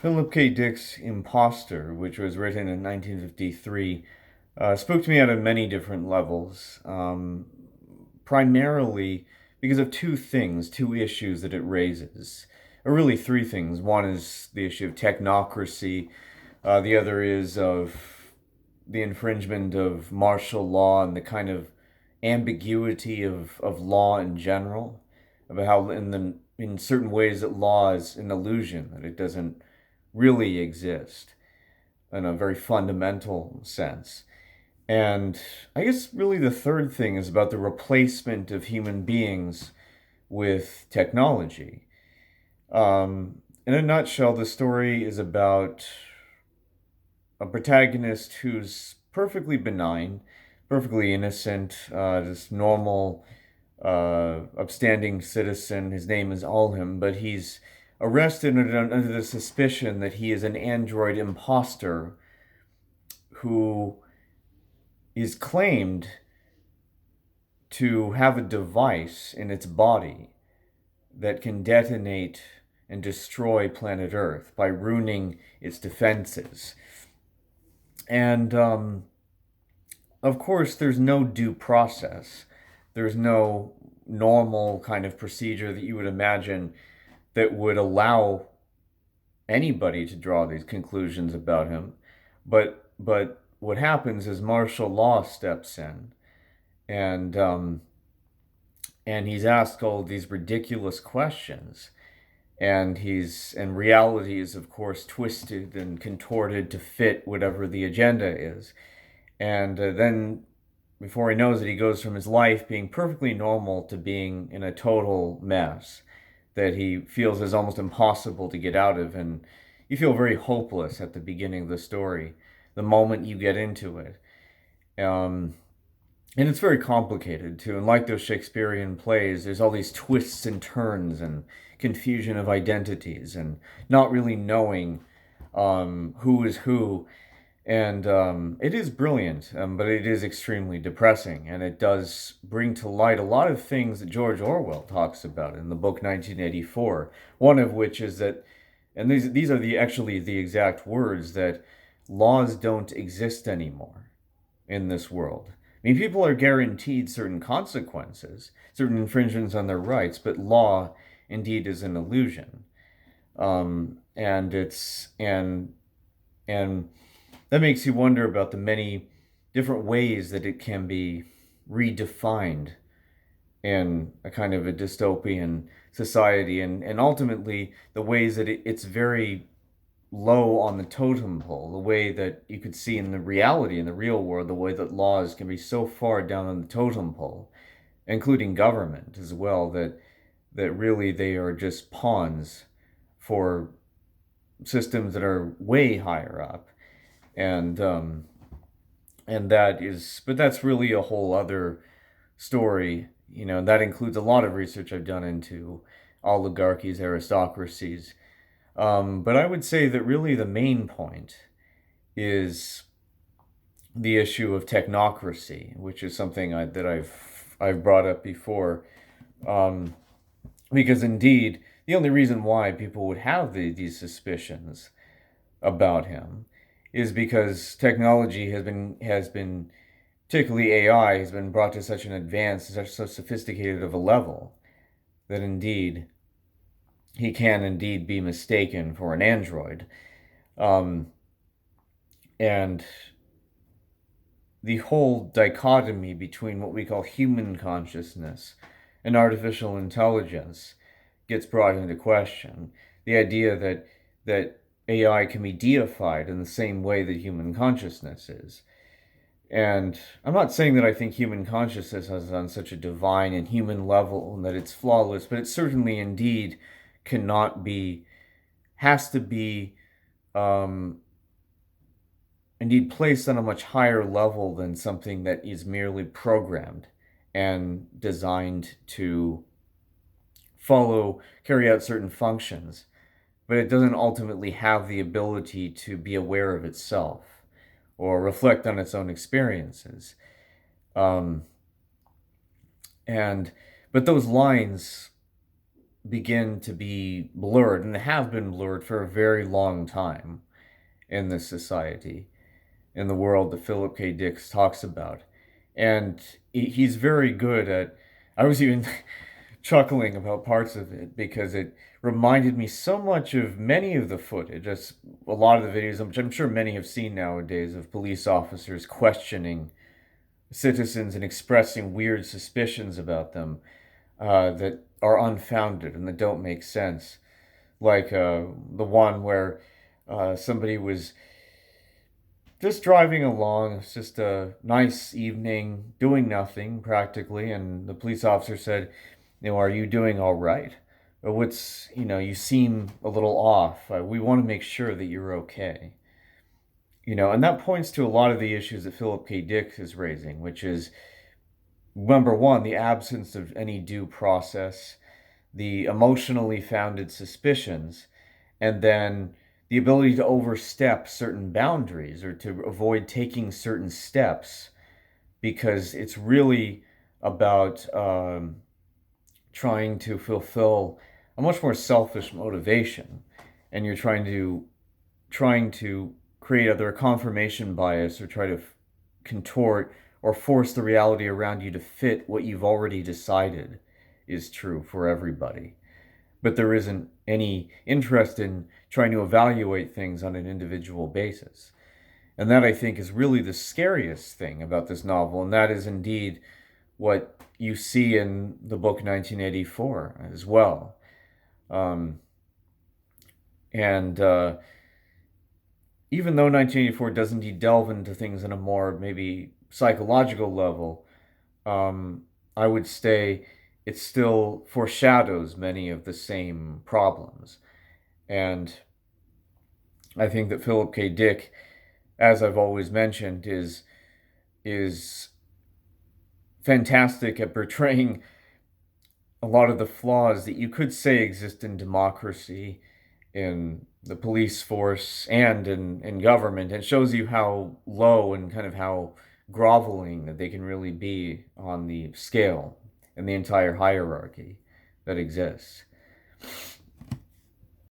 Philip K. Dick's Impostor, which was written in 1953, spoke to me on many different levels, primarily because of two issues that it raises, or really three things. One is the issue of technocracy, the other is of the infringement of martial law and the kind of ambiguity of law in general, about how in certain ways that law is an illusion, that it doesn't really exist in a very fundamental sense. And I guess really the third thing is about the replacement of human beings with technology. In a nutshell, the story is about a protagonist who's perfectly benign, perfectly innocent, just normal, upstanding citizen. His name is Alhim, but he's arrested under the suspicion that he is an android imposter who is claimed to have a device in its body that can detonate and destroy planet Earth by ruining its defenses. And of course, there's no due process. There's no normal kind of procedure that you would imagine that would allow anybody to draw these conclusions about him. But what happens is martial law steps in, and he's asked all of these ridiculous questions, and reality is of course twisted and contorted to fit whatever the agenda is, and then before he knows it, he goes from his life being perfectly normal to being in a total mess that he feels is almost impossible to get out of. And you feel very hopeless at the beginning of the story, the moment you get into it. And it's very complicated too. And like those Shakespearean plays, there's all these twists and turns and confusion of identities and not really knowing who is who. And it is brilliant, but it is extremely depressing. And it does bring to light a lot of things that George Orwell talks about in the book 1984. One of which is that, and these are actually the exact words, that laws don't exist anymore in this world. I mean, people are guaranteed certain consequences, certain infringements on their rights, but law indeed is an illusion. And it's and that makes you wonder about the many different ways that it can be redefined in a kind of a dystopian society, and ultimately the ways that it's very low on the totem pole, the way that you could see in the reality, in the real world, the way that laws can be so far down on the totem pole, including government as well, that really they are just pawns for systems that are way higher up. And but that's really a whole other story. That includes a lot of research I've done into oligarchies, aristocracies. But I would say that really the main point is the issue of technocracy, which is something that I've brought up before, because indeed the only reason why people would have these suspicions about him is because technology has been, particularly AI, has been brought to such an advanced, such so sophisticated of a level that indeed he can indeed be mistaken for an android. Um, and the whole dichotomy between what we call human consciousness and artificial intelligence gets brought into question. The idea that AI can be deified in the same way that human consciousness is. And I'm not saying that I think human consciousness is on such a divine and human level and that it's flawless, but it certainly indeed cannot be, has to be, um, indeed placed on a much higher level than something that is merely programmed and designed to carry out certain functions, but it doesn't ultimately have the ability to be aware of itself or reflect on its own experiences. Um, and but those lines begin to be blurred, and have been blurred for a very long time in this society, in the world that Philip K. Dick talks about. And he's very good at. I was even chuckling about parts of it because it reminded me so much of many of the footage, as a lot of the videos, which I'm sure many have seen nowadays, of police officers questioning citizens and expressing weird suspicions about them that are unfounded and that don't make sense. Like the one where somebody was just driving along. It's just a nice evening, doing nothing practically, and the police officer said, "Are you doing all right? Or you seem a little off. We want to make sure that you're okay." And that points to a lot of the issues that Philip K. Dick is raising, which is number one, the absence of any due process, the emotionally founded suspicions, and then the ability to overstep certain boundaries or to avoid taking certain steps because it's really about trying to fulfill a much more selfish motivation, and you're trying to create either a confirmation bias or try to contort or force the reality around you to fit what you've already decided is true for everybody. But there isn't any interest in trying to evaluate things on an individual basis. And that, I think, is really the scariest thing about this novel, and that is indeed what you see in the book 1984 as well. Um, and Even though 1984 does indeed delve into things on a more maybe psychological level, I would say it still foreshadows many of the same problems. And I think that Philip K. Dick, as I've always mentioned, is fantastic at portraying a lot of the flaws that you could say exist in democracy, in the police force, and in government. It shows you how low and kind of how groveling that they can really be on the scale and the entire hierarchy that exists.